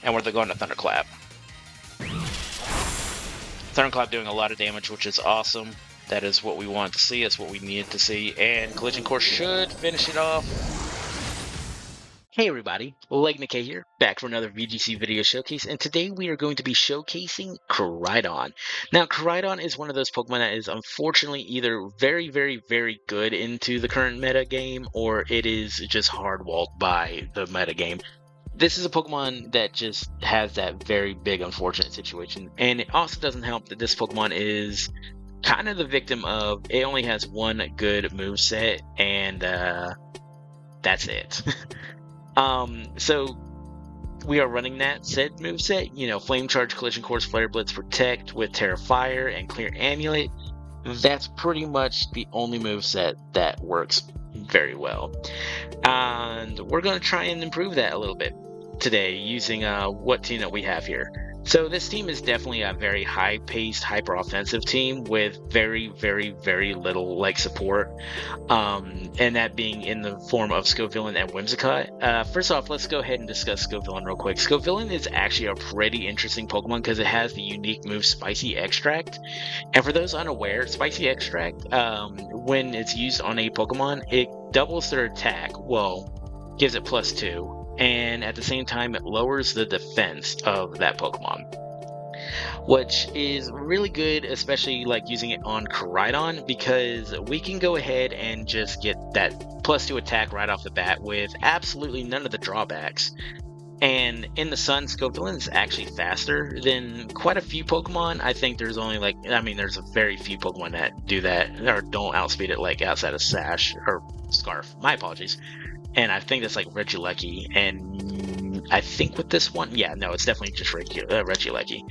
and we're going to Thunderclap. Thunderclap doing a lot of damage, which is awesome. That is what we wanted to see. That's what we needed to see. And Collision Course should finish it off. Hey everybody, LegNK here, back for another VGC video showcase, and today we are going to be showcasing KORAIDON. Now, KORAIDON is one of those Pokemon that is unfortunately either very, very, very good into the current meta game, or it is just hardwalled by the meta game. This is a Pokemon that just has that very big unfortunate situation, and it also doesn't help that this Pokemon is kind of the victim of, it only has one good moveset, and that's it. So we are running that said moveset, you know, Flame Charge, Collision Course, Flare Blitz, Protect with Terra Fire, and Clear Amulet. That's pretty much the only moveset that works very well. And we're going to try and improve that a little bit today using what team that we have here. So this team is definitely a very high-paced, hyper-offensive team with very, very, very little support, and that being in the form of Scovillain and Whimsicott. First off, let's go ahead and discuss Scovillain real quick. Scovillain is actually a pretty interesting Pokemon because it has the unique move Spicy Extract. And for those unaware, Spicy Extract, when it's used on a Pokemon, it doubles their attack, well, gives it +2. And at the same time, it lowers the defense of that Pokemon, which is really good, especially using it on KORAIDON, because we can go ahead and just get that +2 attack right off the bat with absolutely none of the drawbacks. And in the sun, Scovillain is actually faster than quite a few Pokemon. I think there's only there's a very few Pokemon that do that or don't outspeed it outside of Sash or Scarf. My apologies. And I think that's Regieleki, and I think with this one, yeah, no, it's definitely just Regieleki.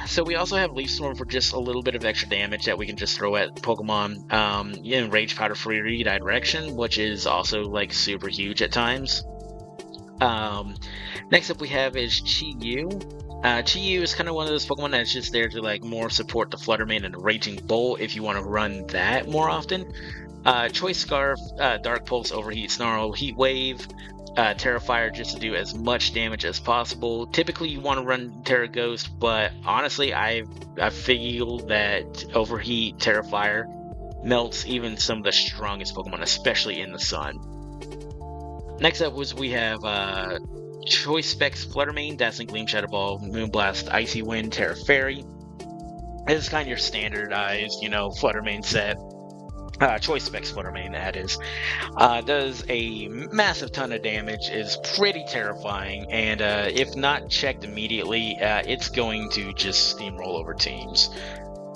So we also have Leaf Storm for just a little bit of extra damage that we can just throw at Pokemon. Rage Powder for Redirection, which is also super huge at times. Next up we have is Chi-Yu. Chi-Yu is kind of one of those Pokemon that's just there to more support the Flutter Mane and the Raging Bolt if you want to run that more often. Choice Scarf, Dark Pulse, Overheat, Snarl, Heat Wave, Terra Fire just to do as much damage as possible. Typically you want to run Terra Ghost, but honestly I feel that Overheat, Terra Fire melts even some of the strongest Pokemon, especially in the sun. Next up we have Choice Specs, Flutter Mane, Dazzling Gleam, Shadow Ball, Moonblast, Icy Wind, Terra Fairy. This is kind of your standardized, Flutter Mane set. Choice Specs Flutter Mane, that is. Does a massive ton of damage, is pretty terrifying, and if not checked immediately, it's going to just steamroll over teams.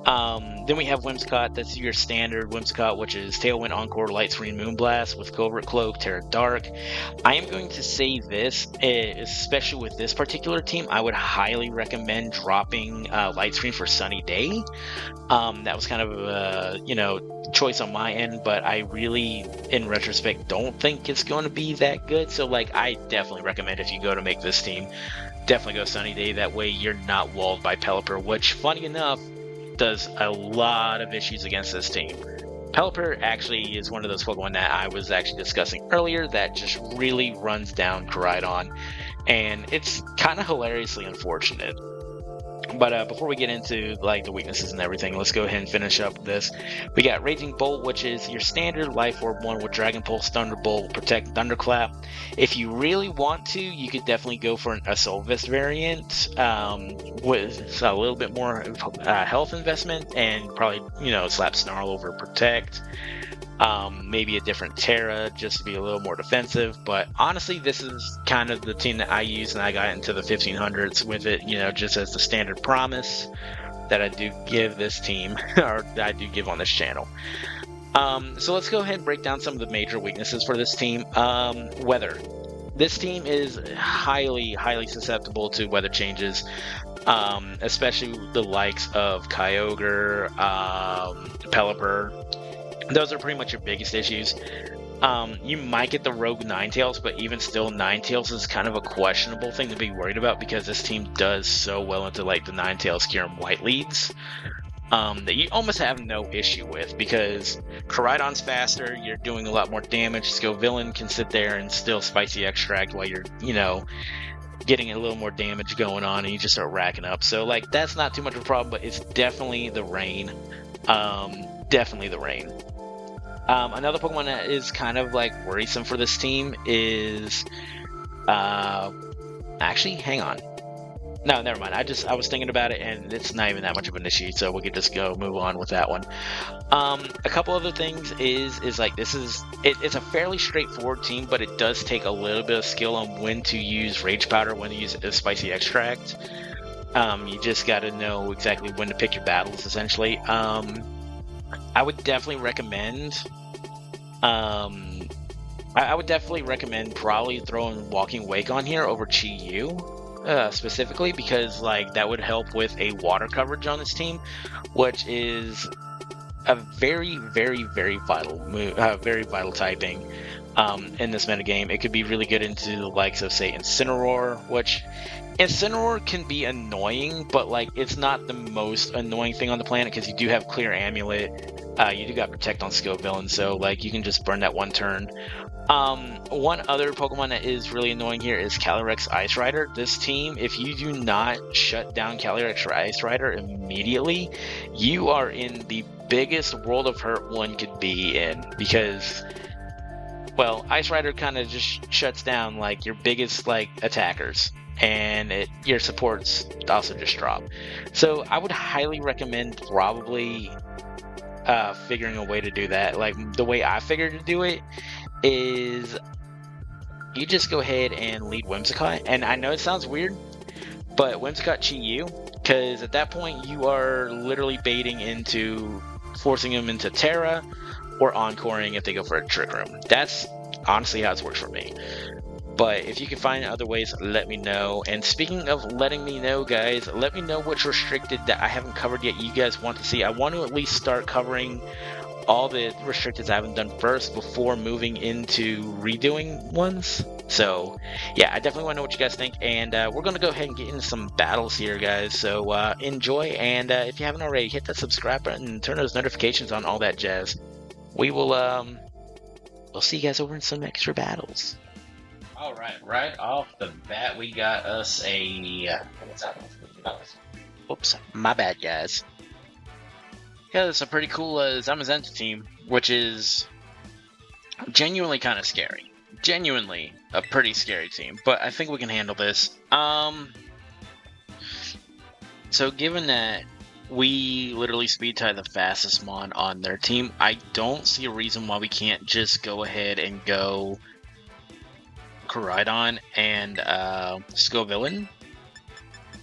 Then we have Whimsicott. That's your standard Whimsicott, which is Tailwind, Encore, Light Screen, Moonblast with Covert Cloak, Terra Dark. I am going to say this, especially with this particular team, I would highly recommend dropping Light Screen for Sunny Day. That was kind of a, choice on my end, but I really, in retrospect, don't think it's going to be that good. So, I definitely recommend if you go to make this team, definitely go Sunny Day. That way you're not walled by Pelipper, which, funny enough, does a lot of issues against this team. Pelipper actually is one of those Pokemon that I was actually discussing earlier that just really runs down KORAIDON, and it's kind of hilariously unfortunate. But before we get into the weaknesses and everything, let's go ahead and finish up this. We got Raging Bolt, which is your standard Life Orb one with Dragon Pulse, Thunderbolt, Protect, Thunderclap. If you really want to, you could definitely go for a Soul Vest variant with a little bit more health investment, and probably slap Snarl over Protect. Maybe a different Terra just to be a little more defensive, but honestly this is kind of the team that I use, and I got into the 1500s with it, just as the standard promise that I do give this team, or that I do give on this channel. So let's go ahead and break down some of the major weaknesses for this team. Weather. This team is highly susceptible to weather changes, especially the likes of Kyogre, Pelipper. Those are pretty much your biggest issues. You might get the Rogue Ninetales, but even still, Ninetales is kind of a questionable thing to be worried about because this team does so well into the Ninetales, Kyurem, White leads. that you almost have no issue with, because KORAIDON's faster, you're doing a lot more damage. Scovillain can sit there and still spicy extract while you're, getting a little more damage going on, and you just start racking up. So, like, that's not too much of a problem, but it's definitely the rain. Definitely the rain. Another Pokemon that is kind of, like, worrisome for this team is... actually, hang on. No, never mind. I was thinking about it, and it's not even that much of an issue, so we could just move on with that one. A couple other things is like, it's a fairly straightforward team, but it does take a little bit of skill on when to use Rage Powder, when to use a Spicy Extract. You just got to know exactly when to pick your battles, essentially. I would definitely recommend... I would definitely recommend probably throwing Walking Wake on here over Chi-Yu. Specifically because, like, that would help with a water coverage on this team, which is a very, very, very vital move, very vital typing in this metagame. It could be really good into the likes of, say, Incineroar, which Incineroar can be annoying, but, like, it's not the most annoying thing on the planet, because you do have Clear Amulet, you do got Protect on Scovillain, so, like, you can just burn that one turn. One other Pokemon that is really annoying here is Calyrex Ice Rider. This team, if you do not shut down Calyrex Ice Rider immediately, you are in the biggest world of hurt one could be in, because, well, Ice Rider kind of just shuts down, like, your biggest, like, attackers, and your supports also just drop. So I would highly recommend probably figuring a way to do that. Like, the way I figured to do it is you just go ahead and lead Whimsicott. And I know it sounds weird, but Whimsicott Chi-Yu, because at that point you are literally baiting into forcing them into Terra or encoring if they go for a Trick Room. That's honestly how it's worked for me. But if you can find other ways, let me know. And speaking of letting me know, guys, let me know what's restricted that I haven't covered yet you guys want to see. I want to at least start covering all the restricted I haven't done first before moving into redoing ones. So yeah, I definitely want to know what you guys think, and we're going to go ahead and get into some battles here, guys. So enjoy, and if you haven't already, hit that subscribe button and turn those notifications on, all that jazz. We will we'll see you guys over in some extra battles. Alright, right off the bat we got us a oops, my bad, guys. Yeah, it's a pretty cool Zamazenta team, which is genuinely kind of scary. Genuinely a pretty scary team, but I think we can handle this. So given that we literally speed tie the fastest mon on their team, I don't see a reason why we can't just go ahead and go KORAIDON and Scovillain.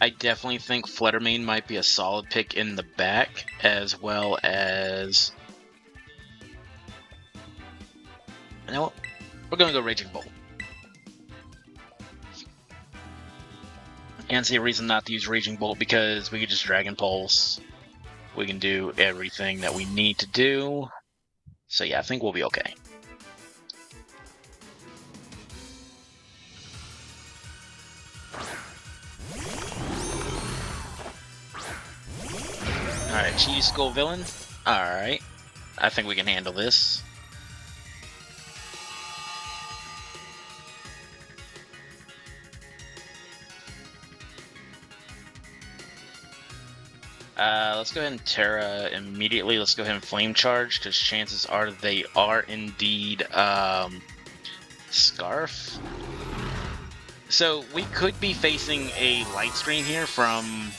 I definitely think Fluttermane might be a solid pick in the back, as well as... You know what? We're going to go Raging Bolt. I can't see a reason not to use Raging Bolt, because we could just Dragon Pulse. We can do everything that we need to do. So yeah, I think we'll be okay. Alright, Cheese Scovillain. Alright. I think we can handle this. Let's go ahead and Terra immediately. Let's go ahead and Flame Charge, because chances are they are indeed Scarf. So we could be facing a Light Screen here from...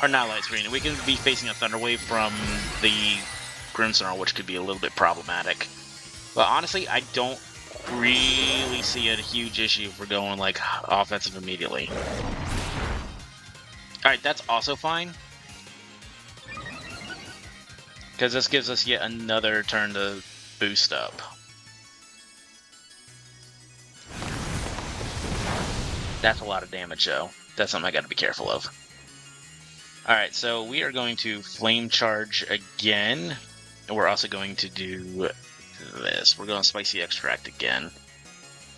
Or not Light Screen. We can be facing a Thunder Wave from the Grimmsnarl, which could be a little bit problematic. But honestly, I don't really see a huge issue if we're going, like, offensive immediately. Alright, that's also fine. Because this gives us yet another turn to boost up. That's a lot of damage, though. That's something I gotta be careful of. Alright, so we are going to Flame Charge again. And we're also going to do this. We're going to Spicy Extract again.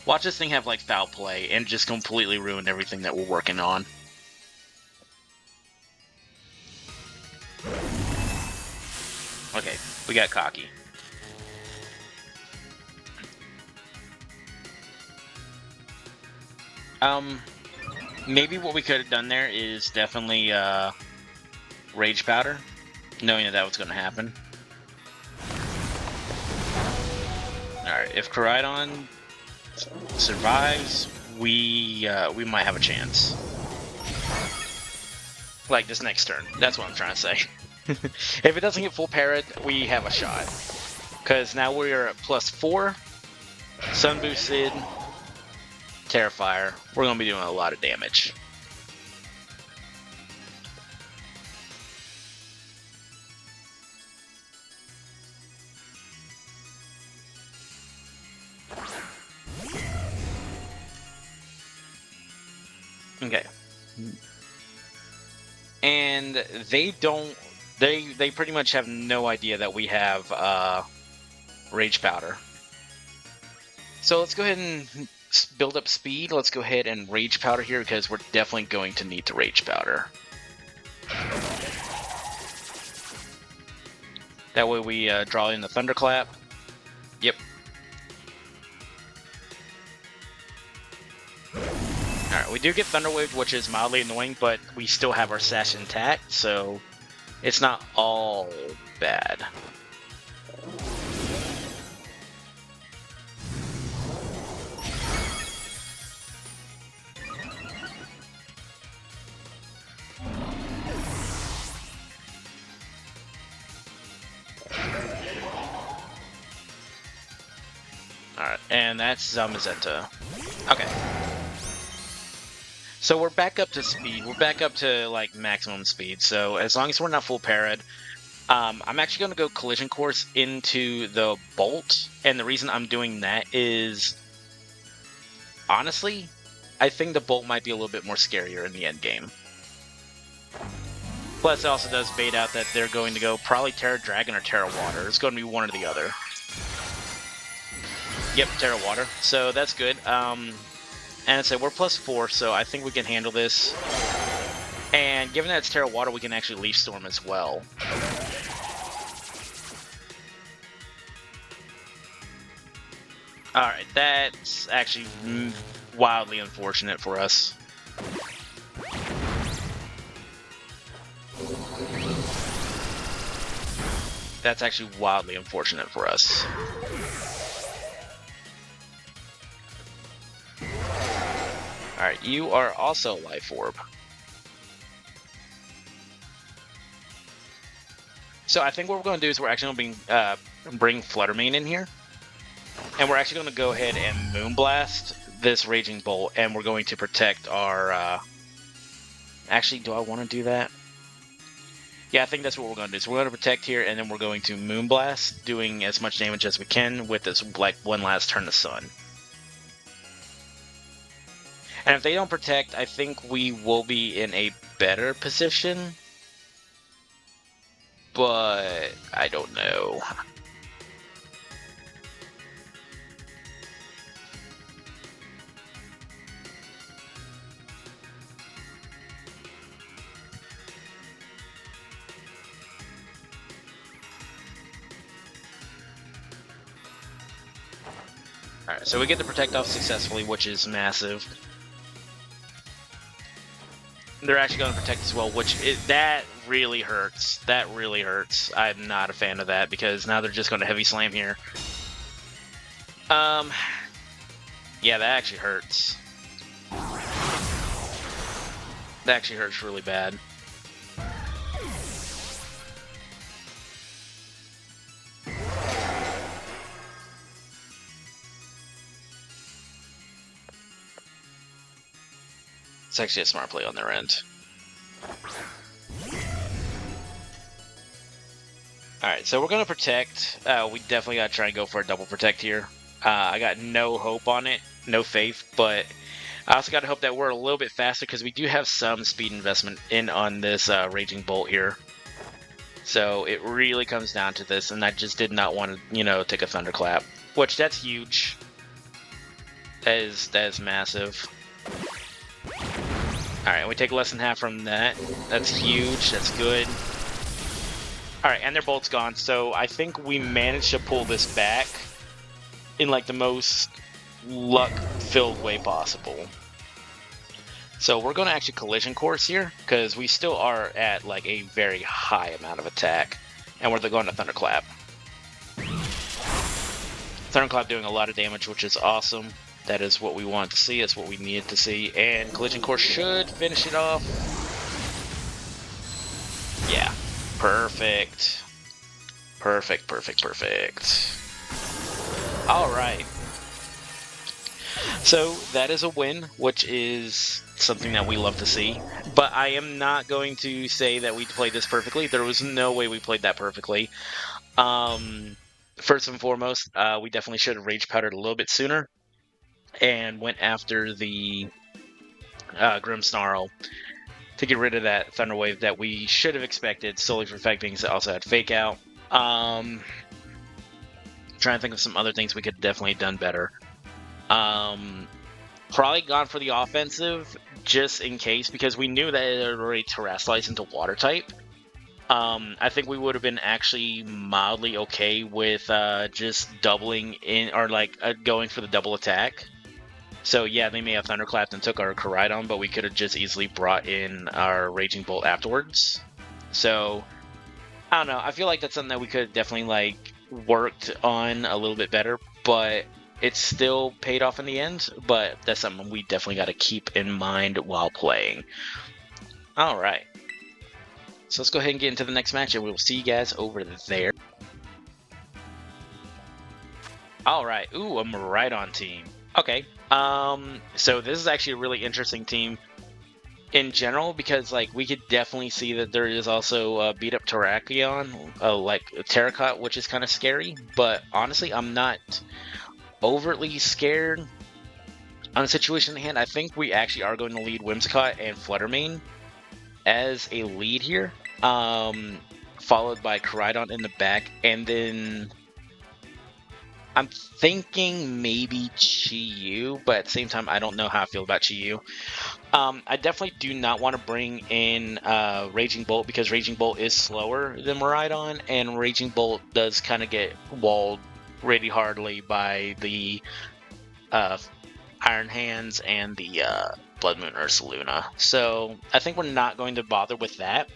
Watch this thing have, like, Foul Play and just completely ruin everything that we're working on. Okay, we got cocky. Maybe what we could have done there is definitely Rage Powder, knowing that was going to happen. Alright, if Koraidon survives, we might have a chance. Like this next turn. That's what I'm trying to say. If it doesn't get full parried, we have a shot. Because now we're at +4, Sun Boosted, Terrifier. We're going to be doing a lot of damage. Okay. And they don't... They pretty much have no idea that we have Rage Powder. So let's go ahead and build up speed. Let's go ahead and Rage Powder here because we're definitely going to need to Rage Powder. That way we draw in the Thunderclap. Yep. Alright, we do get Thunderwave, which is mildly annoying, but we still have our Sash intact, so it's not all bad. Alright, and that's Zamazenta. Okay. So we're back up to speed. We're back up to like maximum speed. So as long as we're not full parried, I'm actually going to go Collision Course into the Bolt. And the reason I'm doing that is, honestly, I think the Bolt might be a little bit more scarier in the end game. Plus, it also does bait out that they're going to go probably Terra Dragon or Terra Water. It's going to be one or the other. Yep, Terra Water. So that's good. And so we're +4, so I think we can handle this. And given that it's Terra Water, we can actually Leaf Storm as well. Alright, that's actually wildly unfortunate for us. That's actually wildly unfortunate for us. Alright, you are also Life Orb. So I think what we're going to do is we're actually going to bring Fluttermane in here. And we're actually going to go ahead and Moonblast this Raging Bolt. And we're going to protect our... Actually, do I want to do that? Yeah, I think that's what we're going to do. So we're going to protect here, and then we're going to Moonblast, doing as much damage as we can with this, like, one last turn of Sun. And if they don't protect, I think we will be in a better position. But I don't know. Alright, so we get the protect off successfully, which is massive. They're actually going to protect as well, that really hurts. That really hurts. I'm not a fan of that because now they're just going to heavy slam here. Yeah, that actually hurts. That actually hurts really bad. It's actually a smart play on their end. Alright, so we're going to protect. We definitely got to try and go for a double protect here. I got no hope on it, no faith, but I also got to hope that we're a little bit faster because we do have some speed investment in on this Raging Bolt here. So it really comes down to this, and I just did not want to, you know, take a Thunderclap, which that's huge. That is massive. Alright, we take less than half from that. That's huge. That's good. Alright, and their bolt's gone, so I think we managed to pull this back in like the most luck-filled way possible. So we're going to actually collision course here, because we still are at like a very high amount of attack. And we're going to Thunderclap. Thunderclap doing a lot of damage, which is awesome. That is what we wanted to see, that's what we needed to see. And collision course should finish it off. Yeah, perfect. Perfect, perfect, perfect. Alright. So that is a win, which is something that we love to see. But I am not going to say that we played this perfectly. There was no way we played that perfectly. First and foremost, we definitely should have Rage Powdered a little bit sooner. And went after the Grim Snarl to get rid of that Thunder Wave that we should have expected solely for fact being also had Fake Out. Trying to think of some other things we could definitely done better. Probably gone for the offensive just in case, because we knew that it had already terrestrialized into Water type. I think we would have been actually mildly okay with just doubling in, or like going for the double attack. So yeah, they may have Thunderclapped and took our KORAIDON, but we could have just easily brought in our Raging Bolt afterwards. So I don't know. I feel like that's something that we could have definitely like worked on a little bit better, but it still paid off in the end. But that's something we definitely got to keep in mind while playing. All right. So let's go ahead and get into the next match, and we will see you guys over there. All right. Ooh, a KORAIDON team. Okay. So this is actually a really interesting team in general, because like we could definitely see that there is also beat up Terrakion, like Terracotta, which is kind of scary. But honestly, I'm not overtly scared on the situation at hand. I think we actually are going to lead Whimsicott and Fluttermane as a lead here, followed by KORAIDON in the back, and then I'm thinking maybe Chi-Yu, but at the same time, I don't know how I feel about Chi-Yu. I definitely do not want to bring in Raging Bolt, because Raging Bolt is slower than KORAIDON, and Raging Bolt does kind of get walled really hardly by the Iron Hands and the Blood Moon Ursaluna. So I think we're not going to bother with that.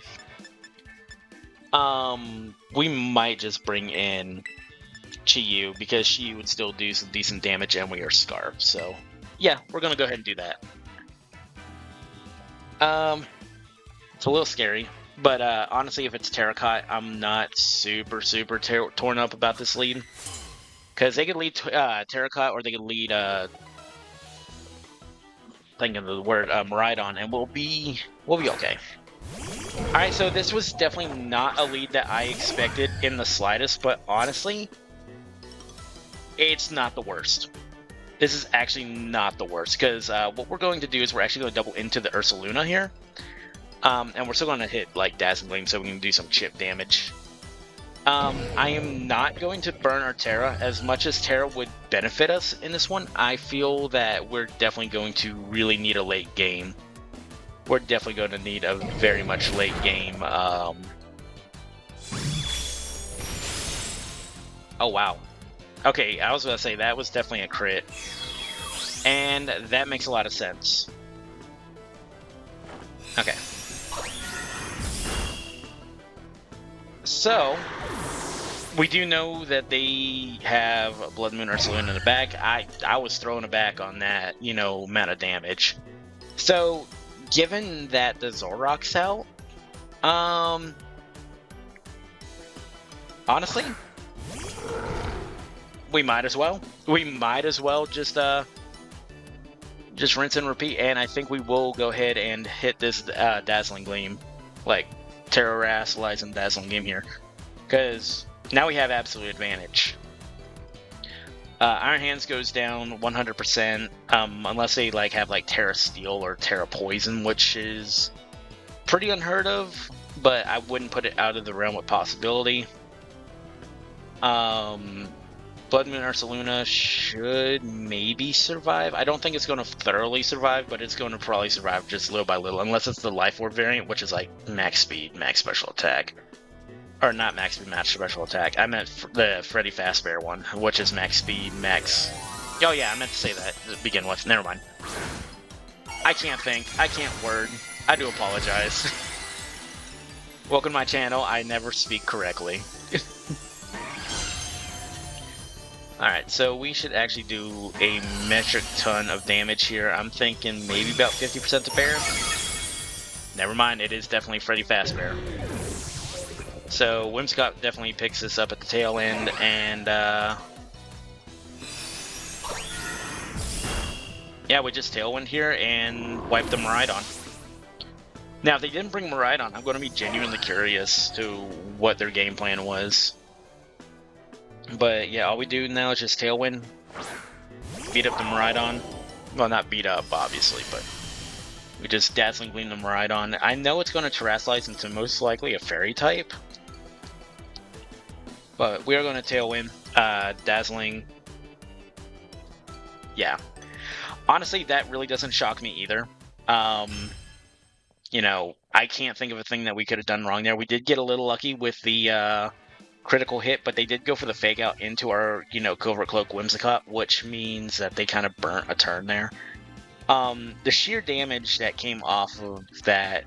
We might just bring in Chi-Yu, because Chi-Yu would still do some decent damage, and we are Scarf. So yeah, we're gonna go ahead and do that. It's a little scary, but honestly, if it's Terracotta, I'm not super torn up about this lead, because they could lead Terracotta, or they could lead thinking of the word KORAIDON, and we'll be okay. Alright, so this was definitely not a lead that I expected in the slightest, but honestly, it's not the worst. This is actually not the worst, because what we're going to do is we're actually going to double into the Ursaluna here. And we're still going to hit like Dazzling Gleam, so we can do some chip damage. I am not going to burn our Terra. As much as Terra would benefit us in this one, I feel that we're definitely going to really need a late game. We're definitely going to need a very much late game. Oh wow. Okay, I was about to say, that was definitely a crit. And that makes a lot of sense. Okay. So, we do know that they have Blood Moon Ursaluna in the back. I was throwing it back on that, you know, amount of damage. So, given that the Zoroark's out, honestly, we might as well. We might as well just rinse and repeat, and I think we will go ahead and hit this Dazzling Gleam, like terrorize and Dazzling Gleam here, because now we have absolute advantage. Iron Hands goes down 100%, unless they like have like Terra Steel or Terra Poison, which is pretty unheard of, but I wouldn't put it out of the realm of possibility. Blood Moon Ursaluna should maybe survive. I don't think it's going to thoroughly survive, but it's going to probably survive just little by little, unless it's the Life Orb variant, which is like max speed, max special attack. Or not max speed, max special attack. I meant the Freddy Fazbear one, which is max speed, max... Oh yeah, I meant to say that to begin with. Never mind. I can't think. I can't word. I do apologize. Welcome to my channel. I never speak correctly. Alright, so we should actually do a metric ton of damage here. I'm thinking maybe about 50% to bear. Never mind, it is definitely Freddy Fazbear. So Whimsicott definitely picks this up at the tail end, and yeah, we just Tailwind here and wipe the Koraidon. Now, if they didn't bring Koraidon, I'm going to be genuinely curious to what their game plan was. But yeah, all we do now is just Tailwind, beat up the Koraidon. Well, not beat up, obviously, but we just Dazzling Gleam the Koraidon. I know it's going to Terrasilize into most likely a Fairy type, but we are going to Tailwind, Dazzling. Yeah. Honestly, that really doesn't shock me either. You know, I can't think of a thing that we could have done wrong there. We did get a little lucky with the critical hit, but they did go for the fake out into our, you know, Covert Cloak Whimsicott, which means that they kind of burnt a turn there. The sheer damage that came off of that,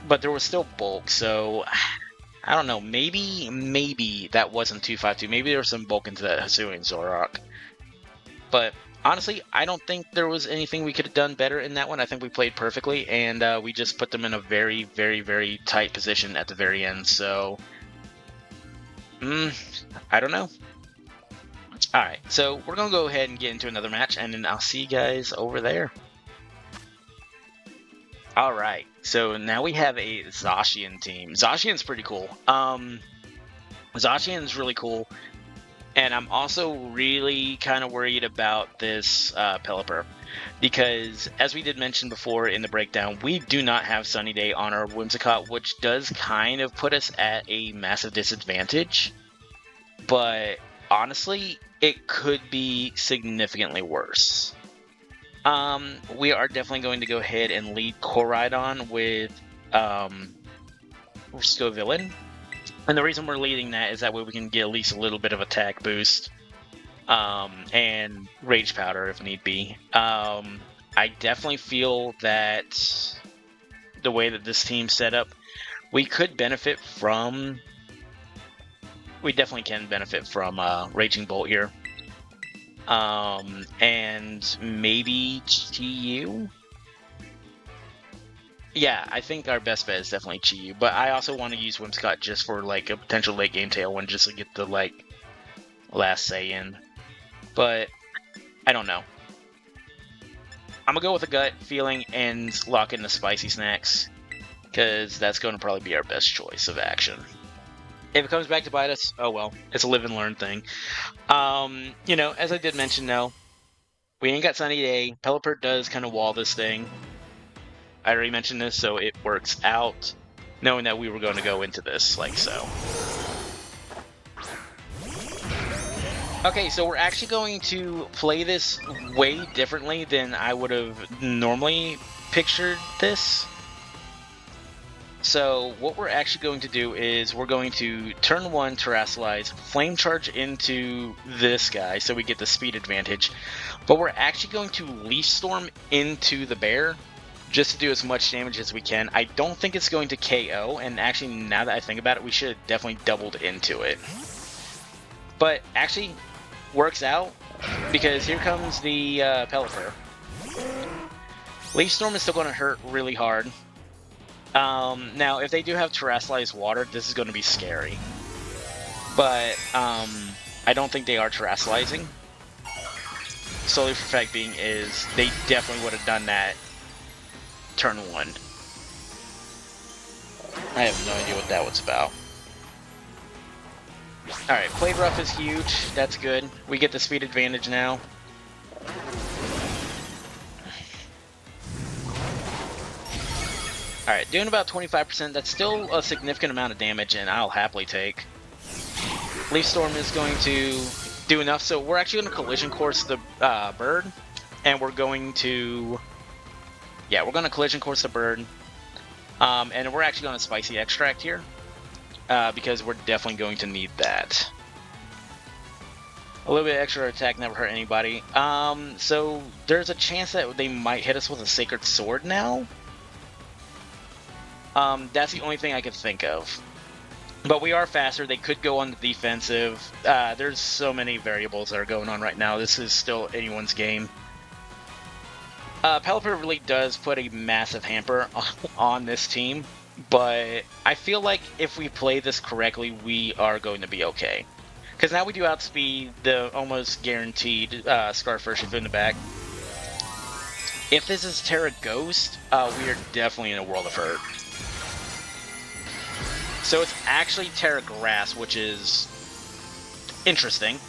but there was still bulk, so I don't know, maybe that wasn't 252. Maybe there was some bulk into that Hisuian Zorok. But honestly, I don't think there was anything we could have done better in that one. I think we played perfectly, and we just put them in a very, very, very tight position at the very end, so I don't know. Alright, so we're going to go ahead and get into another match, and then I'll see you guys over there. Alright, so now we have a Zacian team. Zacian's pretty cool. Zacian's really cool, and I'm also really kind of worried about this Pelipper, because as we did mention before in the breakdown, we do not have Sunny Day on our Whimsicott, which does kind of put us at a massive disadvantage, but honestly, it could be significantly worse. We are definitely going to go ahead and lead KORAIDON with Villain. And the reason we're leading that is that way we can get at least a little bit of attack boost and Rage Powder if need be. I definitely feel that the way that this team's set up, we could benefit from... We definitely can benefit from Raging Bolt here. And maybe Chi-Yu? Yeah, I think our best bet is definitely Chi-Yu, but I also want to use Whimsicott just for like a potential late game Tailwind just to get the like last say in. But I don't know. I'm gonna go with a gut feeling and lock in the Spicy Snacks, because that's going to probably be our best choice of action. If it comes back to bite us, oh well. It's a live and learn thing. You know, as I did mention, though, we ain't got Sunny Day. Pelipper does kind of wall this thing. I already mentioned this, so it works out, knowing that we were going to go into this like so. Okay, so we're actually going to play this way differently than I would have normally pictured this. So what we're actually going to do is we're going to turn 1 Terrasilize, Flame Charge into this guy so we get the speed advantage. But we're actually going to Leaf Storm into the bear just to do as much damage as we can. I don't think it's going to KO, and actually now that I think about it, we should have definitely doubled into it. But actually works out because here comes the Pelipper. Leaf Storm is still going to hurt really hard. Now, if they do have Terrasilize Water, this is going to be scary. But, I don't think they are Terrasilizing. Solely for fact being is, they definitely would have done that turn 1. I have no idea what that was about. Alright, Blade Rough is huge. That's good. We get the speed advantage now. Alright, doing about 25%. That's still a significant amount of damage, and I'll happily take. Leaf Storm is going to do enough, so we're actually going to Collision Course the bird, and we're going to... Yeah, we're going to Collision Course the bird, and we're actually going to Spicy Extract here. because we're definitely going to need that. A little bit extra attack never hurt anybody. So there's a chance that they might hit us with a Sacred Sword now. That's the only thing I could think of. But we are faster. They could go on the defensive. There's so many variables that are going on right now. This is still anyone's game. Pelipper really does put a massive hamper on this team. But I feel like if we play this correctly, we are going to be okay. Because now we do outspeed the almost guaranteed Scarf Urshifu in the back. If this is Terra Ghost, we are definitely in a world of hurt. So it's actually Terra Grass, which is interesting.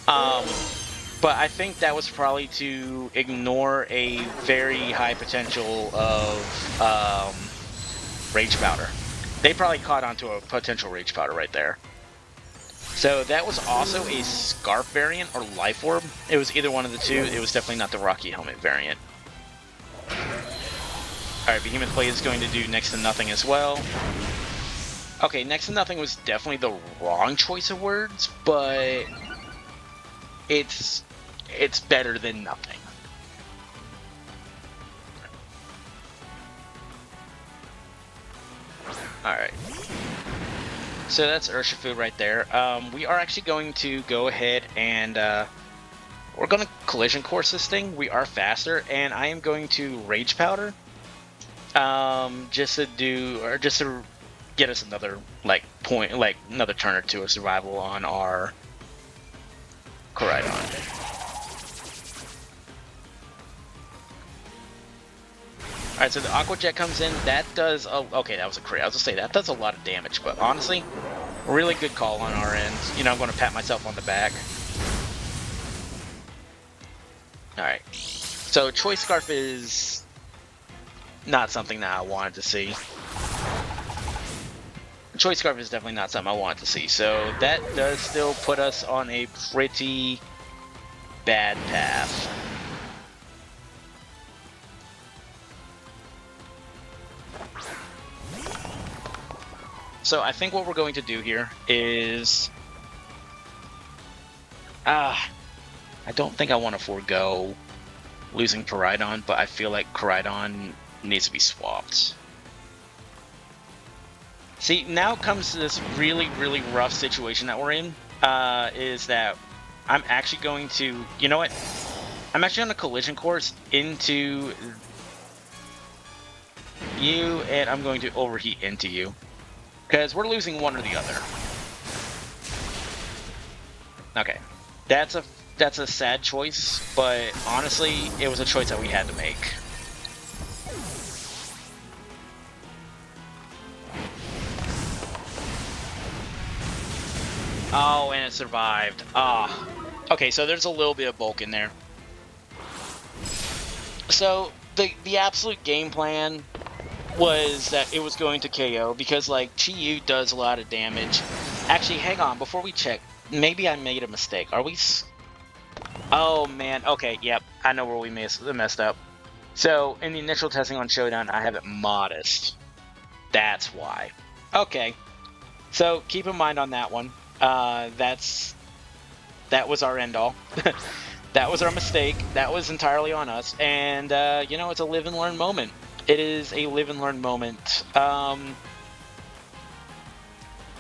But I think that was probably to ignore a very high potential of Rage Powder. They probably caught onto a potential Rage Powder right there. So that was also a Scarf variant or Life Orb. It was either one of the two. It was definitely not the Rocky Helmet variant. Alright, Behemoth Blade is going to do next to nothing as well. Okay, next to nothing was definitely the wrong choice of words, but it's better than nothing. Alright. So that's Urshifu right there. We are actually going to go ahead and we're going to Collision Course this thing. We are faster, and I am going to Rage Powder just to get us another another turn or two of survival on our KORAIDON. Alright, so the Aqua Jet comes in. That does... Oh, okay, that was a crit. I was going to say, that does a lot of damage. But honestly, really good call on our end. You know, I'm going to pat myself on the back. Alright. So, Choice Scarf is not something that I wanted to see. Choice Scarf is definitely not something I wanted to see. So, that does still put us on a pretty bad path. So I think what we're going to do here is... I don't think I want to forego losing KORAIDON, but I feel like KORAIDON needs to be swapped. See, now comes this really, really rough situation that we're in, is that I'm actually going to... You know what? I'm actually on a Collision Course into you, and I'm going to overheat into you. Because we're losing one or the other. Okay. That's a sad choice, but honestly, it was a choice that we had to make. Oh, and it survived. Ah. Okay, so there's a little bit of bulk in there. So, the absolute game plan was that it was going to KO, because, like, Chi-Yu does a lot of damage. Actually, hang on, before we check, maybe I made a mistake. Are we... Oh, man, okay, yep, I know where we messed up. So, in the initial testing on Showdown, I have it Modest. That's why. Okay, so keep in mind on that one. That was our end-all. That was our mistake. That was entirely on us, and, you know, it's a live and learn moment. It is a live and learn moment.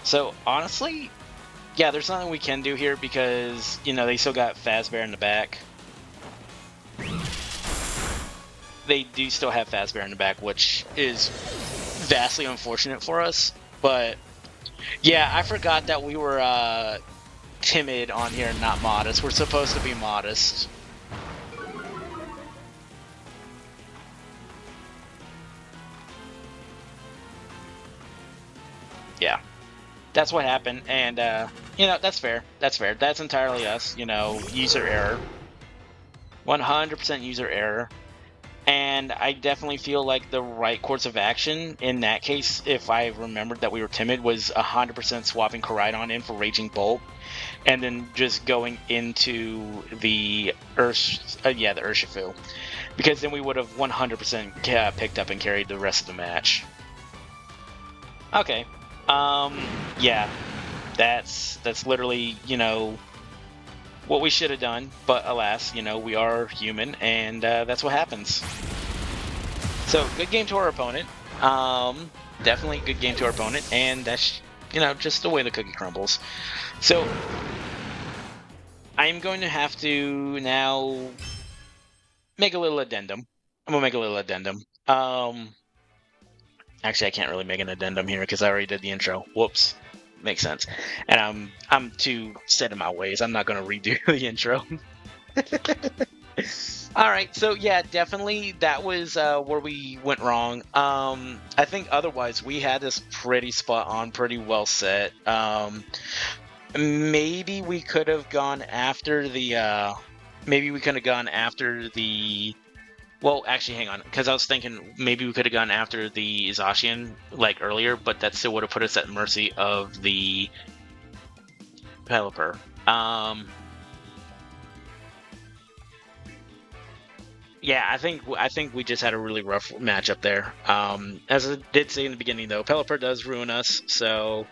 So, honestly, yeah, there's nothing we can do here because, you know, they still got Fazbear in the back. They do still have Fazbear in the back, which is vastly unfortunate for us. But, yeah, I forgot that we were timid on here, not modest. We're supposed to be modest. Yeah, that's what happened, and, you know, that's fair. That's fair. That's entirely us, you know, user error. 100% user error. And I definitely feel like the right course of action in that case, if I remembered that we were timid, was 100% swapping KORAIDON in for Raging Bolt, and then just going into the Urshifu. Because then we would have 100% picked up and carried the rest of the match. Okay. Yeah, that's literally, you know, what we should have done, but alas, you know, we are human, and that's what happens. So, good game to our opponent. Definitely good game to our opponent, and that's, you know, just the way the cookie crumbles. So, I'm going to have to now make a little addendum. I'm gonna make a little addendum. Actually, I can't really make an addendum here because I already did the intro. Whoops. Makes sense. And I'm too set in my ways. I'm not gonna redo the intro. All right, so yeah, definitely that was where we went wrong. I think otherwise we had this pretty spot on, pretty well set. Maybe we could have gone after the. Maybe we could have gone after the. Well, actually, hang on, because I was thinking maybe we could have gone after the Zacian like earlier, but that still would have put us at mercy of the Pelipper. Yeah, I think we just had a really rough matchup there. As I did say in the beginning, though, Pelipper does ruin us, so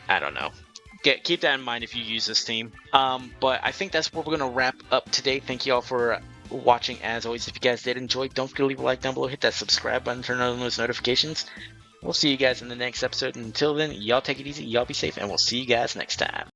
I don't know. Keep that in mind if you use this team. But I think that's where we're gonna wrap up today. Thank you all for watching. As always, if you guys did enjoy, don't forget to leave a like down below, hit that subscribe button, turn on those notifications. We'll see you guys in the next episode. Until then, y'all take it easy, y'all be safe, and we'll see you guys next time.